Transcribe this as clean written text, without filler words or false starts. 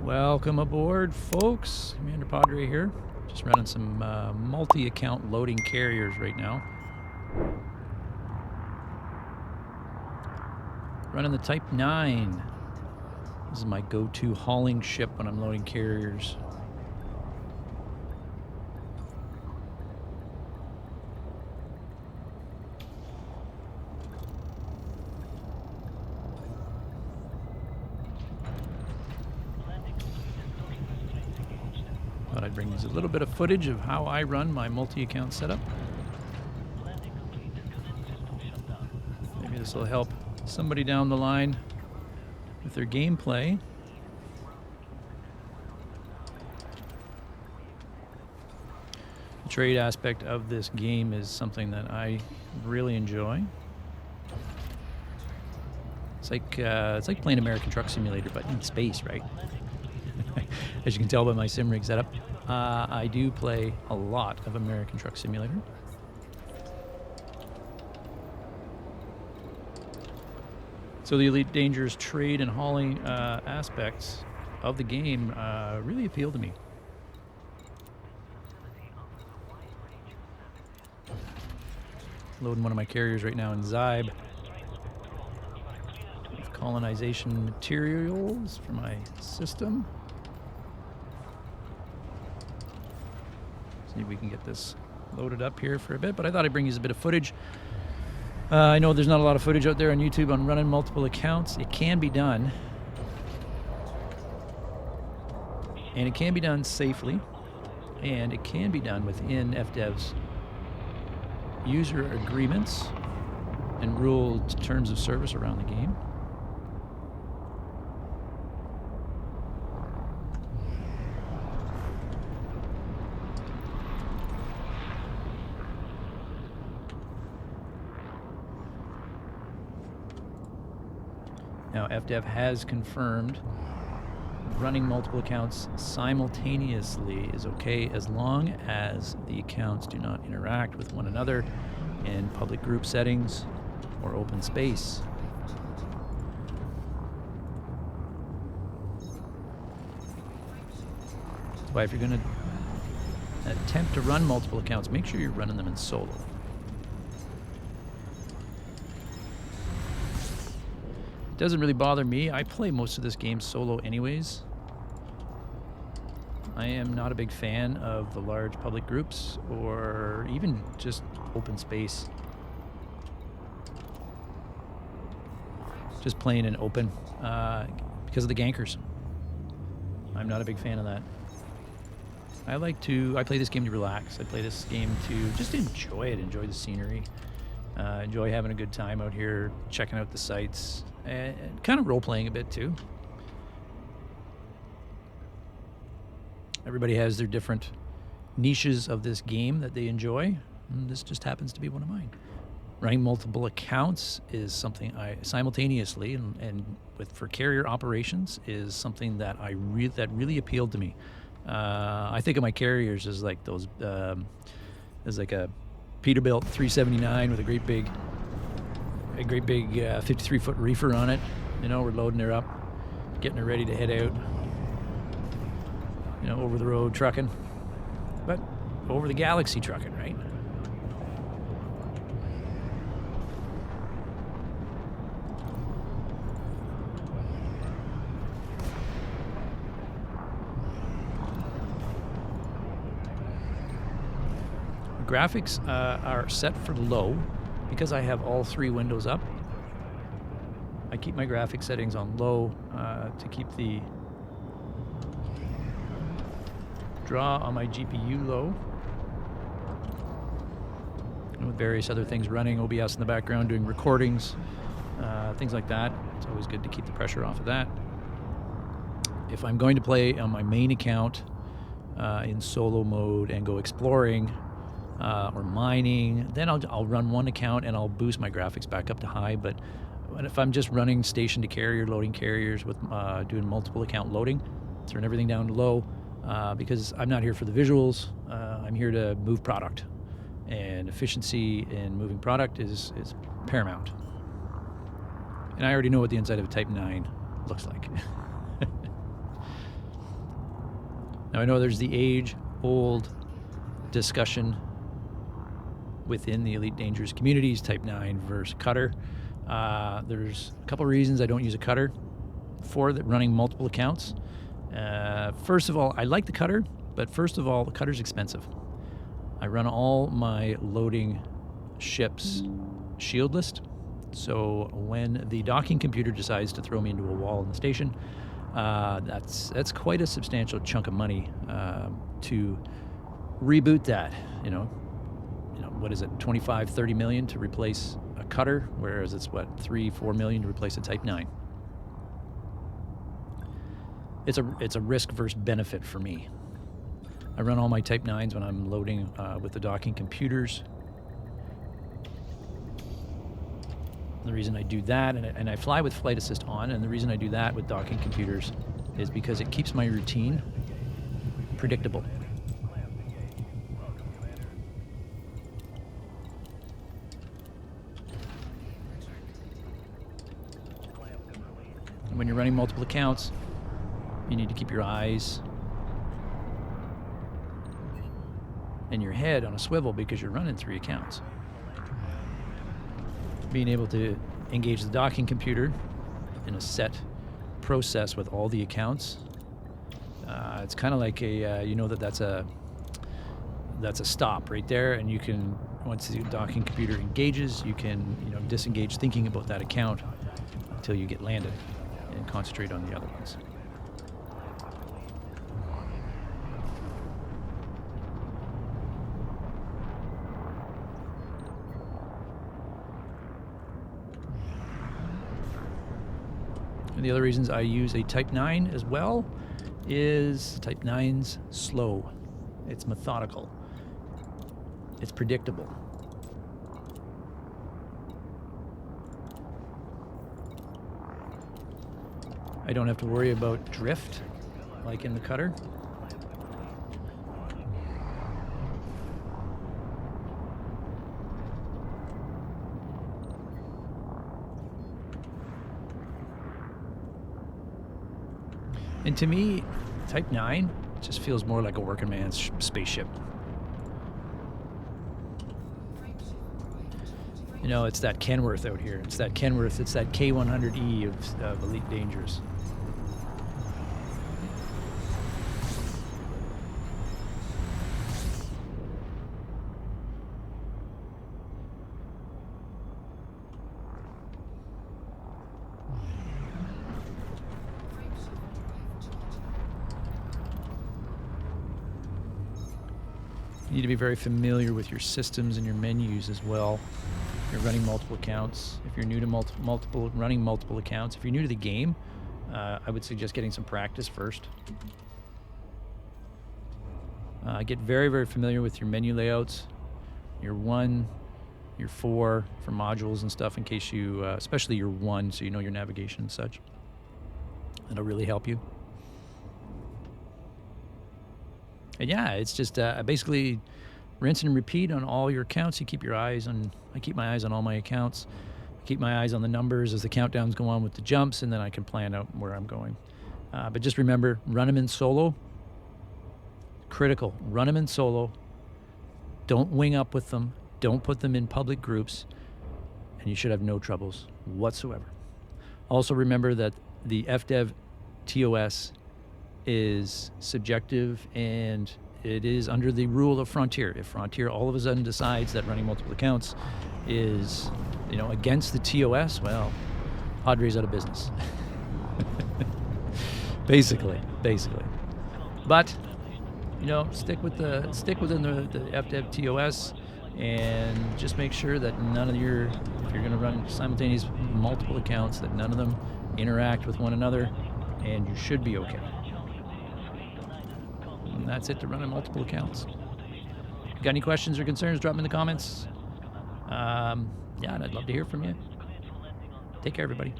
Welcome aboard, folks. Commander Padre here. Just running some multi-account loading carriers right now. Running the Type 9. This is my go-to hauling ship when I'm loading carriers. Thought I'd bring you a little bit of footage of how I run my multi-account setup. Maybe this will help somebody down the line with their gameplay. The trade aspect of this game is something that I really enjoy. It's like playing American Truck Simulator, but in space, right? As you can tell by my sim rig setup, I do play a lot of American Truck Simulator. So the Elite Dangerous trade and hauling aspects of the game really appeal to me. Loading one of my carriers right now in Zybe with colonization materials for my system. See if we can get this loaded up here for a bit, but I thought I'd bring you a bit of footage. I know there's not a lot of footage out there on YouTube on running multiple accounts. It can be done. And it can be done safely. And it can be done within FDev's user agreements and ruled terms of service around the game. Now, FDev has confirmed running multiple accounts simultaneously is okay as long as the accounts do not interact with one another in public group settings or open space. That's why if you're going to attempt to run multiple accounts, make sure you're running them in solo. It doesn't really bother me. I play most of this game solo anyways. I am not a big fan of the large public groups or even just open space. Just playing in open because of the gankers. I'm not a big fan of that. I play this game to relax. I play this game to just enjoy it, enjoy the scenery, enjoy having a good time out here, checking out the sights, and kind of role-playing a bit too. Everybody has their different niches of this game that they enjoy, and this just happens to be one of mine. Running multiple accounts is something I simultaneously and for carrier operations is something that that really appealed to me. I think of my carriers as like those as like a Peterbilt 379 with a great big 53-foot reefer on it. You know, we're loading her up, getting her ready to head out. You know, over the road trucking, but over the galaxy trucking, right? Graphics are set for low because I have all three windows up. I keep my graphic settings on low to keep the draw on my GPU low. And with various other things running, OBS in the background, doing recordings, things like that. It's always good to keep the pressure off of that. If I'm going to play on my main account in solo mode and go exploring or mining, then I'll run one account and I'll boost my graphics back up to high. But if I'm just running station to carrier, loading carriers with doing multiple account loading, turn everything down to low. Because I'm not here for the visuals, I'm here to move product, and efficiency in moving product is paramount. And I already know what the inside of a Type 9 looks like. Now, I know there's the age-old discussion within the Elite Dangerous communities, Type 9 versus cutter. There's a couple reasons I don't use a cutter for running multiple accounts. First of all, I like the cutter, but first of all, the cutter's expensive. I run all my loading ships shieldless, so when the docking computer decides to throw me into a wall in the station, that's quite a substantial chunk of money to reboot that. What is it, 25, 30 million to replace a cutter, whereas it's what, 3, 4 million to replace a Type 9. It's a risk versus benefit for me. I run all my Type 9s when I'm loading with the docking computers. The reason I do that, and I fly with Flight Assist on, and the reason I do that with docking computers is because it keeps my routine predictable. When you're running multiple accounts, you need to keep your eyes and your head on a swivel because you're running 3 accounts. Being able to engage the docking computer in a set process with all the accounts, it's kind of like that's a stop right there, and you can, once the docking computer engages, you can disengage thinking about that account until you get landed and concentrate on the other ones. And the other reasons I use a Type 9 as well is Type 9's slow. It's methodical. It's predictable. I don't have to worry about drift like in the cutter. And to me, Type 9 just feels more like a working man's spaceship. It's that Kenworth out here. It's that Kenworth. It's that K100E of Elite Dangerous. You need to be very familiar with your systems and your menus as well. If you're running multiple accounts, if you're new to running multiple accounts, if you're new to the game, I would suggest getting some practice first. Get very, very familiar with your menu layouts, your 1, your 4 for modules and stuff, in case you, especially your 1, so you know your navigation and such. That'll really help you. And yeah, it's just basically rinse and repeat on all your accounts. I keep my eyes on all my accounts. I keep my eyes on the numbers as the countdowns go on with the jumps, and then I can plan out where I'm going. But just remember, run them in solo. Critical. Run them in solo. Don't wing up with them. Don't put them in public groups, and you should have no troubles whatsoever. Also remember that the FDev TOS is subjective, and it is under the rule of Frontier. If Frontier all of a sudden decides that running multiple accounts is, against the TOS, well, Padre's out of business. basically. But, stick within the FDev TOS, and just make sure that if you're going to run simultaneous multiple accounts, that none of them interact with one another, and you should be okay. And that's it to running multiple accounts. Got any questions or concerns, drop them in the comments. And I'd love to hear from you. Take care, everybody.